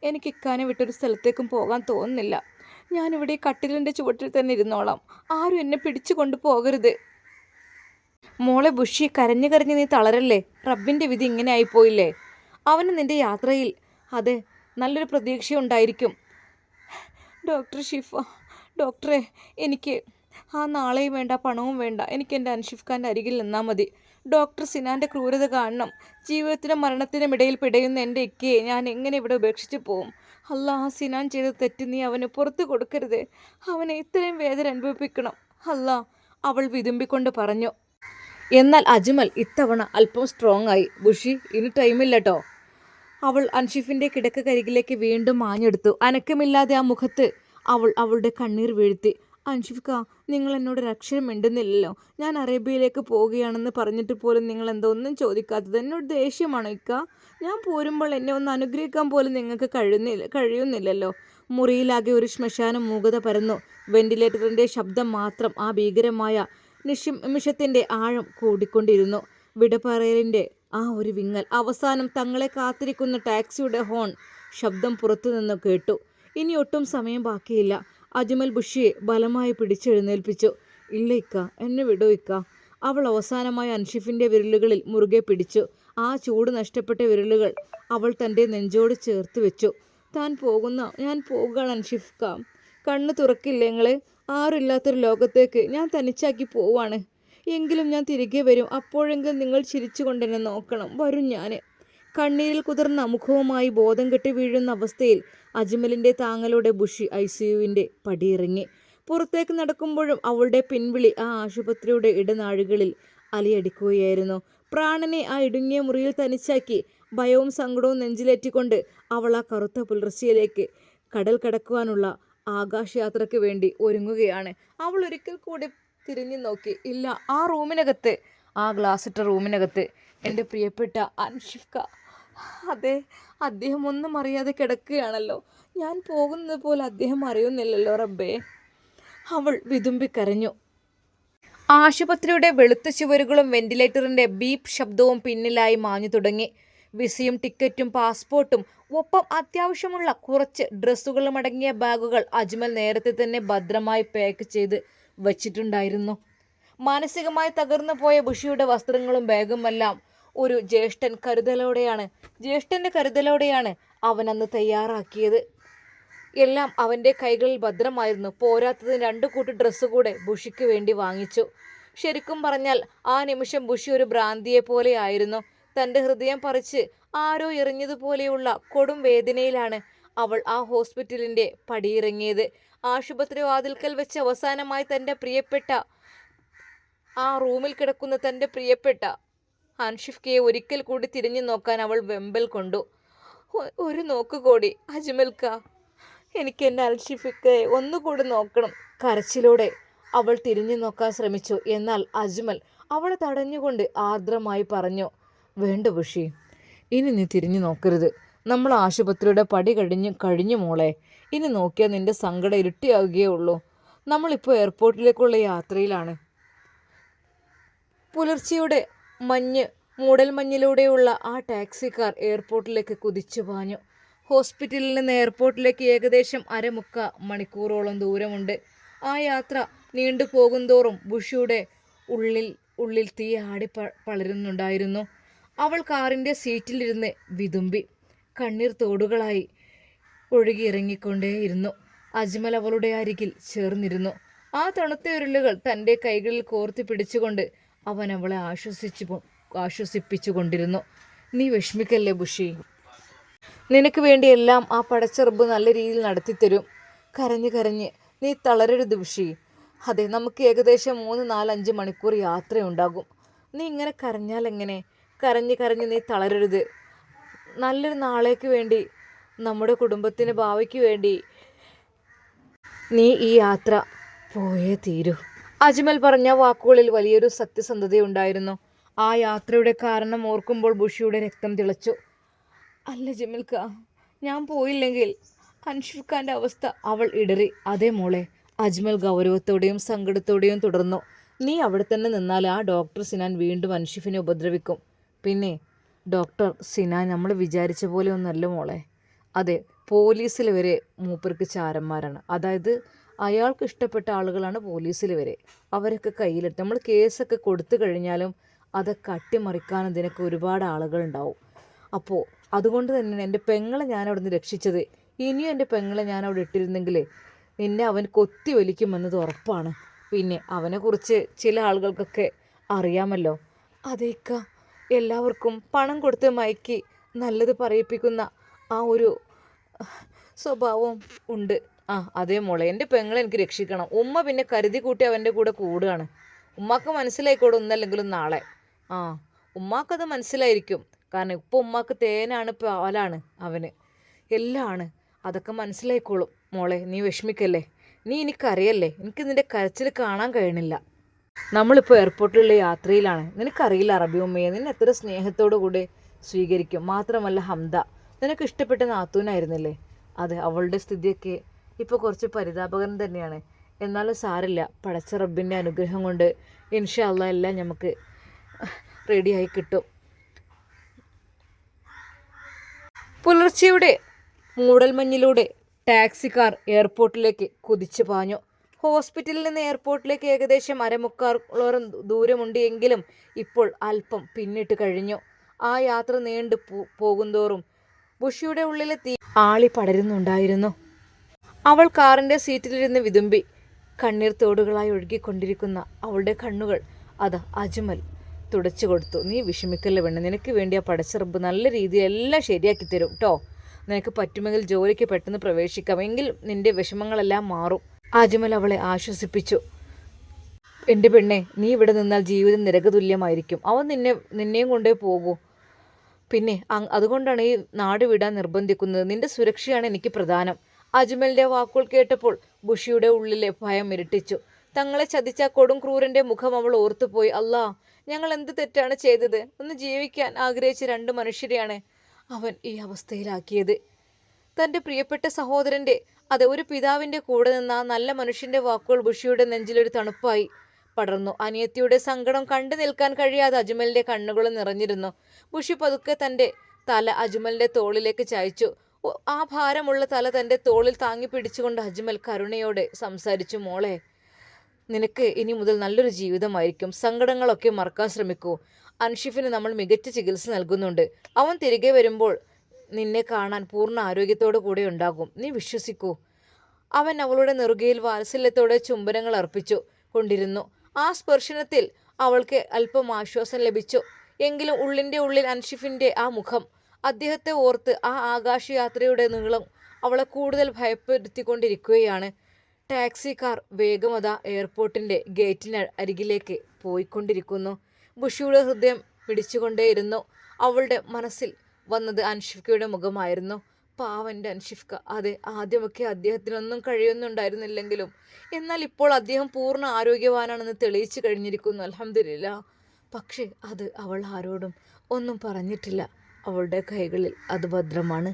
എനിക്ക് ഇക്കാനെ വിട്ടൊരു സ്ഥലത്തേക്കും പോകാൻ തോന്നുന്നില്ല. ഞാനിവിടെ കട്ടിലിൻ്റെ ചുവട്ടിൽ തന്നെ ഇരുന്നോളാം. ആരും എന്നെ പിടിച്ചു കൊണ്ട് പോകരുത്. മോളെ ബുഷി, കരഞ്ഞ് നീ തളരല്ലേ. റബ്ബിൻ്റെ വിധി ഇങ്ങനെ ആയിപ്പോയില്ലേ. അവന് നിൻ്റെ യാത്രയിൽ അതെ നല്ലൊരു പ്രതീക്ഷയുണ്ടായിരിക്കും. ഡോക്ടർ ഷിഫ, ഡോക്ടറെ, എനിക്ക് ആ നാളെയും വേണ്ട, പണവും വേണ്ട. എനിക്ക് എൻ്റെ അൻഷിഫ് ഖാൻ്റെ അരികിൽ നിന്നാൽ മതി. ഡോക്ടർ സിനാൻ്റെ ക്രൂരത കാണണം. ജീവിതത്തിനും മരണത്തിനും ഇടയിൽ പിടയുന്ന എൻ്റെ ഇക്കയെ ഞാൻ എങ്ങനെ ഇവിടെ ഉപേക്ഷിച്ച് പോവും? അല്ലാ, ആ സിനാൻ ചെയ്ത തെറ്റ് നീ അവന് പുറത്ത് കൊടുക്കരുത്. അവനെ ഇത്രയും വേദന അനുഭവിപ്പിക്കണം അല്ലാ, അവൾ വിതുമ്പിക്കൊണ്ട് പറഞ്ഞു. എന്നാൽ അജ്മൽ ഇത്തവണ അല്പം സ്ട്രോങ് ആയി. ബുഷി, ഇനി ടൈമില്ല കേട്ടോ. അവൾ അൻഷിഫിൻ്റെ കിടക്കരികിലേക്ക് വീണ്ടും ആഞ്ഞെടുത്തു. അനക്കമില്ലാതെ ആ മുഖത്ത് അവൾ അവളുടെ കണ്ണീർ വീഴ്ത്തി. അൻഷിഫ്ക, നിങ്ങൾ എന്നോട് ഒരക്ഷരം മിണ്ടുന്നില്ലല്ലോ. ഞാൻ അറേബ്യയിലേക്ക് പോവുകയാണെന്ന് പറഞ്ഞിട്ട് പോലും നിങ്ങൾ എന്തോ ഒന്നും ചോദിക്കാത്തത്. എന്നോട് ദേഷ്യമാണോ ഇക്ക? ഞാൻ പോരുമ്പോൾ എന്നെ ഒന്ന് അനുഗ്രഹിക്കാൻ പോലും നിങ്ങൾക്ക് കഴിയുന്നില്ലല്ലോ. മുറിയിലാകെ ഒരു ശ്മശാന മൂകത പരന്നു. വെന്റിലേറ്ററിൻ്റെ ശബ്ദം മാത്രം ആ ഭീകരമായ നിമിഷത്തിൻ്റെ ആഴം കൂടിക്കൊണ്ടിരുന്നു. വിടപറയലിൻ്റെ ആ ഒരു വിങ്ങൽ. അവസാനം തങ്ങളെ കാത്തിരിക്കുന്ന ടാക്സിയുടെ ഹോൺ ശബ്ദം പുറത്തുനിന്ന് കേട്ടു. ഇനി ഒട്ടും സമയം ബാക്കിയില്ല. അജ്മൽ ബുഷിയെ ബലമായി പിടിച്ചെഴുന്നേൽപ്പിച്ചു. ഇല്ല ഇക്ക, എന്നെ വിടൂ ഇക്ക. അവൾ അവസാനമായി അൻഷിഫിൻ്റെ വിരലുകളിൽ മുറുകെ പിടിച്ചു. ആ ചൂട് നഷ്ടപ്പെട്ട വിരലുകൾ അവൾ തൻ്റെ നെഞ്ചോട് ചേർത്ത് വെച്ചു. ഞാൻ പോകുകയാണ് അൻഷിഫ്ക. കണ്ണ് തുറക്കില്ല നിങ്ങളെ. ആരുമില്ലാത്തൊരു ലോകത്തേക്ക് ഞാൻ തനിച്ചാക്കി പോവാണ്. എങ്കിലും ഞാൻ തിരികെ വരും. അപ്പോഴെങ്കിലും നിങ്ങൾ ചിരിച്ചുകൊണ്ട് എന്നെ നോക്കണം. വരും ഞാൻ. കണ്ണീരിൽ കുതിർന്ന മുഖവുമായി ബോധം കെട്ടി വീഴുന്ന അവസ്ഥയിൽ അജ്മലിൻ്റെ താങ്ങലോടെ ബുഷി ICUവിൻ്റെ പടിയിറങ്ങി. പുറത്തേക്ക് നടക്കുമ്പോഴും അവളുടെ പിൻവിളി ആ ആശുപത്രിയുടെ ഇടനാഴികളിൽ അലയടിക്കുകയായിരുന്നു. പ്രാണനെ ആ ഇടുങ്ങിയ മുറിയിൽ തനിച്ചാക്കി ഭയവും സങ്കടവും നെഞ്ചിലേറ്റിക്കൊണ്ട് അവൾ ആ കറുത്ത പുലർച്ചയിലേക്ക് കടൽ കടക്കുവാനുള്ള ആകാശയാത്രയ്ക്ക് വേണ്ടി ഒരുങ്ങുകയാണ്. അവൾ ഒരിക്കൽ കൂടി തിരിഞ്ഞു നോക്കി. ഇല്ല, ആ റൂമിനകത്ത്, ആ ഗ്ലാസിട്ട റൂമിനകത്ത് എൻ്റെ പ്രിയപ്പെട്ട അൻഷിഫ്ക, അതെ, അദ്ദേഹം ഒന്നും അറിയാതെ കിടക്കുകയാണല്ലോ. ഞാൻ പോകുന്നത് പോലെ അദ്ദേഹം അറിയുന്നില്ലല്ലോ റബ്ബേ. അവൾ വിതുമ്പിക്കരഞ്ഞു. ആശുപത്രിയുടെ വെളുത്ത ചുവരുകളും വെന്റിലേറ്ററിൻ്റെ ബീപ്പ് ശബ്ദവും പിന്നിലായി മാഞ്ഞു തുടങ്ങി. വിസയും ടിക്കറ്റും പാസ്പോർട്ടും ഒപ്പം അത്യാവശ്യമുള്ള കുറച്ച് ഡ്രസ്സുകളുമടങ്ങിയ ബാഗുകൾ അജ്മൽ നേരത്തെ തന്നെ ഭദ്രമായി പാക്ക് ചെയ്ത് വച്ചിട്ടുണ്ടായിരുന്നു. മാനസികമായി തകർന്നു പോയ ബുഷിയുടെ വസ്ത്രങ്ങളും ബാഗുമെല്ലാം ഒരു ജ്യേഷ്ഠൻ്റെ കരുതലോടെയാണ് അവനന്ന് തയ്യാറാക്കിയത്. എല്ലാം അവൻ്റെ കൈകളിൽ ഭദ്രമായിരുന്നു. പോരാത്തതിന് 2 കൂട്ട് ഡ്രസ്സ് കൂടെ ബുഷിക്ക് വേണ്ടി വാങ്ങിച്ചു. ശരിക്കും പറഞ്ഞാൽ ആ നിമിഷം ബുഷി ഒരു ഭ്രാന്തിയെ പോലെ ആയിരുന്നു. തൻ്റെ ഹൃദയം പറിച്ച് ആരോ എറിഞ്ഞതുപോലെയുള്ള കൊടും വേദനയിലാണ് അവൾ ആ ഹോസ്പിറ്റലിൻ്റെ പടിയിറങ്ങിയത്. ആശുപത്രി വാതിൽക്കൽ വെച്ച് അവസാനമായി തൻ്റെ പ്രിയപ്പെട്ട ആ റൂമിൽ കിടക്കുന്ന തൻ്റെ പ്രിയപ്പെട്ട അൻഷിഫ്കയെ ഒരിക്കൽ കൂടി തിരിഞ്ഞു നോക്കാൻ അവൾ വെമ്പൽ കൊണ്ടു. ഒരു നോക്ക് കൂടി അജ്മൽക്ക, എനിക്ക് എൻ്റെ അൻഷിഫ്കയെ ഒന്നുകൂടി നോക്കണം. കരച്ചിലോടെ അവൾ തിരിഞ്ഞു നോക്കാൻ ശ്രമിച്ചു. എന്നാൽ അജ്മൽ അവളെ തടഞ്ഞുകൊണ്ട് ആർദ്രമായി പറഞ്ഞു, വേണ്ട ബുഷി, ഇനി നീ തിരിഞ്ഞു നോക്കരുത്. നമ്മൾ ആശുപത്രിയുടെ പടി കഴിഞ്ഞു മോളെ. ഇനി നോക്കിയാൽ നിൻ്റെ സങ്കടം ഇരട്ടിയാവുകയേ ഉള്ളൂ. നമ്മളിപ്പോൾ എയർപോർട്ടിലേക്കുള്ള യാത്രയിലാണ്. പുലർച്ചയുടെ മൂടൽമഞ്ഞിലൂടെയുള്ള ആ ടാക്സി കാർ എയർപോർട്ടിലേക്ക് കുതിച്ചു പാഞ്ഞു. ഹോസ്പിറ്റലിൽ നിന്ന് എയർപോർട്ടിലേക്ക് ഏകദേശം 1/4 മണിക്കൂറോളം ദൂരമുണ്ട്. ആ യാത്ര നീണ്ടുപോകുന്തോറും ബുഷിയുടെ ഉള്ളിൽ തീ ആടി പളരുന്നുണ്ടായിരുന്നു. അവൾ കാറിൻ്റെ സീറ്റിലിരുന്ന് വിതുമ്പി. കണ്ണീർ തോടുകളായി ഒഴുകിയിറങ്ങിക്കൊണ്ടേയിരുന്നു. അജ്മൽ അവളുടെ അരികിൽ ചേർന്നിരുന്നു. ആ തണുത്ത ഉരുളുകൾ തൻ്റെ കൈകളിൽ കോർത്തി പിടിച്ചുകൊണ്ട് അവൻ അവളെ ആശ്വസിപ്പിച്ചുകൊണ്ടിരുന്നു. നീ വിഷമിക്കല്ലേ ബുഷി, നിനക്ക് വേണ്ടി എല്ലാം ആ പടച്ചറബ് നല്ല രീതിയിൽ നടത്തിത്തരും. കരഞ്ഞ് നീ തളരരുത് ബുഷി. അതെ, നമുക്ക് ഏകദേശം 3, 4, 5 മണിക്കൂർ യാത്രയുണ്ടാകും. നീ ഇങ്ങനെ കരഞ്ഞാൽ എങ്ങനെ? കരഞ്ഞ് നീ തളരരുത്. നല്ലൊരു നാളേക്ക് വേണ്ടി, നമ്മുടെ കുടുംബത്തിന് ഭാവിക്ക് വേണ്ടി നീ ഈ യാത്ര പോയേ തീരൂ. അജ്മൽ പറഞ്ഞ വാക്കുകളിൽ വലിയൊരു സത്യസന്ധതയുണ്ടായിരുന്നു. ആ യാത്രയുടെ കാരണം ഓർക്കുമ്പോൾ ബുഷിയുടെ രക്തം തിളച്ചു. അല്ല ജമീൽക്ക, ഞാൻ പോയില്ലെങ്കിൽ അൻഷിഫ്ഖാൻ്റെ അവസ്ഥ. അവൾ ഇടറി. അതേ മോളെ, അജ്മൽ ഗൗരവത്തോടെയും സങ്കടത്തോടെയും തുടർന്നു. നീ അവിടെ തന്നെ നിന്നാൽ ആ ഡോക്ടർ സിനാൻ വീണ്ടും അൻഷിഫിനെ ഉപദ്രവിക്കും. പിന്നെ ഡോക്ടർ സിനാൻ നമ്മൾ വിചാരിച്ച പോലെ ഒന്നല്ല മോളെ. അതെ, പോലീസിൽ വരെ മൂപ്പർക്ക് ചാരന്മാരാണ്. അതായത് അയാൾക്ക് ഇഷ്ടപ്പെട്ട ആളുകളാണ് പോലീസിൽ വരെ. അവരൊക്കെ കയ്യിലെടുത്ത് നമ്മൾ കേസൊക്കെ കൊടുത്തു കഴിഞ്ഞാലും അതൊക്കെ അട്ടിമറിക്കാനും ഇതിനൊക്കെ ഒരുപാട് ആളുകളുണ്ടാവും. അപ്പോൾ അതുകൊണ്ട് തന്നെയാണ് എൻ്റെ പെങ്ങളെ ഞാൻ അവിടെ നിന്ന് രക്ഷിച്ചത്. ഇനിയും എൻ്റെ പെങ്ങളെ ഞാൻ അവിടെ ഇട്ടിരുന്നെങ്കിൽ നിന്നെ അവൻ കൊത്തി വലിക്കുമെന്നത് ഉറപ്പാണ്. പിന്നെ അവനെക്കുറിച്ച് ചില ആളുകൾക്കൊക്കെ അറിയാമല്ലോ. അതേക്ക, എല്ലാവർക്കും പണം കൊടുത്ത് മയക്കി നല്ലത് പറയിപ്പിക്കുന്ന ആ ഒരു സ്വഭാവം ഉണ്ട്. അതേ മോളെ, എൻ്റെ പെങ്ങളെ എനിക്ക് രക്ഷിക്കണം. ഉമ്മ പിന്നെ കരുതി കൂട്ടി അവൻ്റെ കൂടെ കൂടുകയാണ്. ഉമ്മാക്ക് മനസ്സിലായിക്കോടെ ഒന്നല്ലെങ്കിലും നാളെ. ഉമ്മാക്കത് മനസ്സിലായിരിക്കും. കാരണം ഇപ്പോൾ ഉമ്മാക്ക് തേനാണ്, പാലാണ് അവന് എല്ലാമാണ്. അതൊക്കെ മനസ്സിലായിക്കോളും മോളെ. നീ വിഷമിക്കല്ലേ. നീ എനിക്കറിയല്ലേ, എനിക്ക് നിൻ്റെ കരച്ചിൽ കാണാൻ കഴിയണില്ല. നമ്മളിപ്പോൾ എയർപോർട്ടിലുള്ള യാത്രയിലാണ്. നിനക്കറിയില്ല അറബി ഉമ്മയെ നിന്നെ എത്ര സ്നേഹത്തോടു കൂടി സ്വീകരിക്കും. മാത്രമല്ല ഹംദ നിനക്ക് ഇഷ്ടപ്പെട്ട നാത്തൂനായിരുന്നില്ലേ. അതെ, അവളുടെ സ്ഥിതിയൊക്കെ ഇപ്പോൾ കുറച്ച് പരിതാപകരം തന്നെയാണ്. എന്നാലും സാരില്ല, പടച്ച റബ്ബിൻ്റെ അനുഗ്രഹം കൊണ്ട് ഇൻഷാ അല്ലാഹ് എല്ലാം നമുക്ക് റെഡിയായി കിട്ടും. പുലർച്ചയുടെ മൂടൽമഞ്ഞിലൂടെ ടാക്സി കാർ എയർപോർട്ടിലേക്ക് കുതിച്ചു പാഞ്ഞു. ഹോസ്പിറ്റലിൽ നിന്ന് എയർപോർട്ടിലേക്ക് ഏകദേശം 1/4 ദൂരമുണ്ട്. എങ്കിലും ഇപ്പോൾ അല്പം പിന്നിട്ട് കഴിഞ്ഞു. ആ യാത്ര നീണ്ടു പോകുന്തോറും ബുഷിയുടെ ഉള്ളിലെ തീ ആളി പടരുന്നുണ്ടായിരുന്നു. അവൾ കാറിൻ്റെ സീറ്റിലിരുന്ന് വിതുമ്പി. കണ്ണീർ തോടുകളായി ഒഴുകിക്കൊണ്ടിരിക്കുന്ന അവളുടെ കണ്ണുകൾ അജ്മൽ തുടച്ചു കൊടുത്തു. നീ വിഷമിക്കല്ലേ വേണ്ട, നിനക്ക് വേണ്ടി ആ പടച്ചറബ് നല്ല രീതിയിൽ എല്ലാം ശരിയാക്കി തരും കേട്ടോ. നിനക്ക് പറ്റുമെങ്കിൽ ജോലിക്ക് പെട്ടെന്ന് പ്രവേശിക്കാം, എങ്കിൽ നിന്റെ വിഷമങ്ങളെല്ലാം മാറും. അജ്മൽ അവളെ ആശ്വസിപ്പിച്ചു. എൻ്റെ പെണ്ണെ, നീ ഇവിടെ നിന്നാൽ ജീവിതം നരകതുല്യമായിരിക്കും. അവൻ നിന്നെയും കൊണ്ടേ പോകൂ. പിന്നെ അതുകൊണ്ടാണ് ഈ നാട് വിടാൻ നിർബന്ധിക്കുന്നത്. നിന്റെ സുരക്ഷയാണ് എനിക്ക് പ്രധാനം. അജ്മലിൻ്റെ വാക്കുകൾ കേട്ടപ്പോൾ ബുഷിയുടെ ഉള്ളിലെ ഭയം ഇരട്ടിച്ചു. തങ്ങളെ ചതിച്ച കൊടും ക്രൂരൻ്റെ മുഖം അവൾ ഓർത്തുപോയി. അല്ലാ, ഞങ്ങൾ എന്ത് തെറ്റാണ് ചെയ്തത്? ഒന്ന് ജീവിക്കാൻ ആഗ്രഹിച്ച 2 മനുഷ്യരെയാണ് അവൻ ഈ അവസ്ഥയിലാക്കിയത്. തൻ്റെ പ്രിയപ്പെട്ട സഹോദരൻ്റെ, ഒരു പിതാവിൻ്റെ കൂടെ നിന്ന ആ നല്ല മനുഷ്യൻ്റെ വാക്കുകൾ ബുഷിയുടെ നെഞ്ചിലൊരു തണുപ്പായി പടർന്നു. അനിയത്തിയുടെ സങ്കടം കണ്ടു നിൽക്കാൻ കഴിയാതെ അജ്മലിൻ്റെ കണ്ണുകൾ നിറഞ്ഞിരുന്നു. ബുഷി പതുക്കെ തൻ്റെ തല അജ്മലിൻ്റെ തോളിലേക്ക് ചായച്ചു. ആ ഭാരമുള്ള തല തൻ്റെ തോളിൽ താങ്ങി പിടിച്ചുകൊണ്ട് അജ്മൽ കരുണയോടെ സംസാരിച്ചു. മോളെ, നിനക്ക് ഇനി മുതൽ നല്ലൊരു ജീവിതമായിരിക്കും. സങ്കടങ്ങളൊക്കെ മറക്കാൻ ശ്രമിക്കൂ. അൻഷിഫിന് നമ്മൾ മികച്ച ചികിത്സ നൽകുന്നുണ്ട്. അവൻ തിരികെ വരുമ്പോൾ നിന്നെ കാണാൻ പൂർണ്ണ ആരോഗ്യത്തോടു കൂടെ ഉണ്ടാകും. നീ വിശ്വസിക്കൂ. അവൻ അവളുടെ നെറുകയിൽ വാത്സല്യത്തോടെ ചുംബനങ്ങൾ അർപ്പിച്ചു കൊണ്ടിരുന്നു. ആ സ്പർശനത്തിൽ അവൾക്ക് അല്പം ആശ്വാസം ലഭിച്ചു. എങ്കിലും ഉള്ളിൻ്റെ ഉള്ളിൽ അൻഷിഫിൻ്റെ ആ മുഖം, അദ്ദേഹത്തെ ഓർത്ത് ആ ആകാശയാത്രയുടെ നീളം അവളെ കൂടുതൽ ഭയപ്പെടുത്തിക്കൊണ്ടിരിക്കുകയാണ്. ടാക്സി കാർ വേഗമത എയർപോർട്ടിൻ്റെ ഗേറ്റിന് അരികിലേക്ക് പോയിക്കൊണ്ടിരിക്കുന്നു. ബുഷിയുടെ ഹൃദയം പിടിച്ചുകൊണ്ടേയിരുന്നു. അവളുടെ മനസ്സിൽ വന്നത് അൻഷിഫ്കയുടെ മുഖമായിരുന്നു. പാവൻ്റെ അൻഷിഫ്ക. അതെ, ആദ്യമൊക്കെ അദ്ദേഹത്തിനൊന്നും കഴിയുന്നുണ്ടായിരുന്നില്ലെങ്കിലും എന്നാൽ ഇപ്പോൾ അദ്ദേഹം പൂർണ്ണ ആരോഗ്യവാനാണെന്ന് തെളിയിച്ചു കഴിഞ്ഞിരിക്കുന്നു. അൽഹംദുലില്ലാ. പക്ഷേ അവൾ ആരോടും ഒന്നും പറഞ്ഞിട്ടില്ല. അവളുടെ കൈകളിൽ ഭദ്രമാണ്.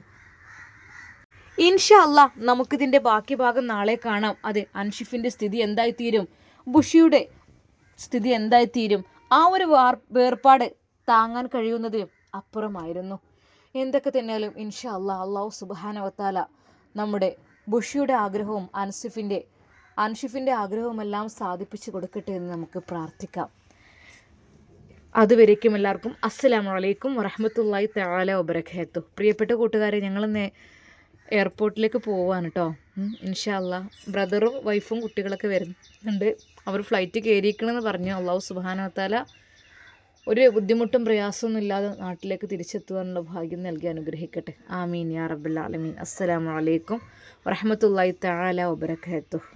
ഇൻഷാ അല്ലാ, നമുക്കിതിൻ്റെ ബാക്കി ഭാഗം നാളെ കാണാം. അൻഷിഫിൻ്റെ സ്ഥിതി എന്തായിത്തീരും, ബുഷിയുടെ സ്ഥിതി എന്തായിത്തീരും, ആ ഒരു വേർപാട് താങ്ങാൻ കഴിയുന്നതിനും അപ്പുറമായിരുന്നു. എന്തൊക്കെ തന്നെയാലും ഇൻഷാ അല്ലാ, അല്ലാഹു സുബ്ഹാനഹു വ തആല നമ്മുടെ ബുഷിയുടെ ആഗ്രഹവും അൻഷിഫിൻ്റെ ആഗ്രഹവുമെല്ലാം സാധിപ്പിച്ചു കൊടുക്കട്ടെ എന്ന് നമുക്ക് പ്രാർത്ഥിക്കാം. അതുവരേക്കും എല്ലാവർക്കും അസ്സലാമു അലൈക്കും വറഹ്മത്തുള്ളാഹി തആല വബറകാതുഹു. പ്രിയപ്പെട്ട കൂട്ടുകാരെ, ഞങ്ങളിന്ന് എയർപോർട്ടിലേക്ക് പോവാണ് കേട്ടോ. ഇൻഷാ അല്ലാ, ബ്രദറും വൈഫും കുട്ടികളൊക്കെ വരുന്നുണ്ട്. അവർ ഫ്ലൈറ്റ് കയറിയിരിക്കണമെന്ന് പറഞ്ഞു. അല്ലാഹു സുബ്ഹാനഹു വ തആല ഒരു ബുദ്ധിമുട്ടും പ്രയാസമൊന്നും ഇല്ലാതെ നാട്ടിലേക്ക് തിരിച്ചെത്തുവാനുള്ള ഭാഗ്യം നൽകി അനുഗ്രഹിക്കട്ടെ. ആമീൻ യാ റബ്ബൽ ആലമീൻ. അസ്സലാമു അലൈക്കും വറഹ്മത്തുള്ളാഹി തആല വബറകാതുഹു.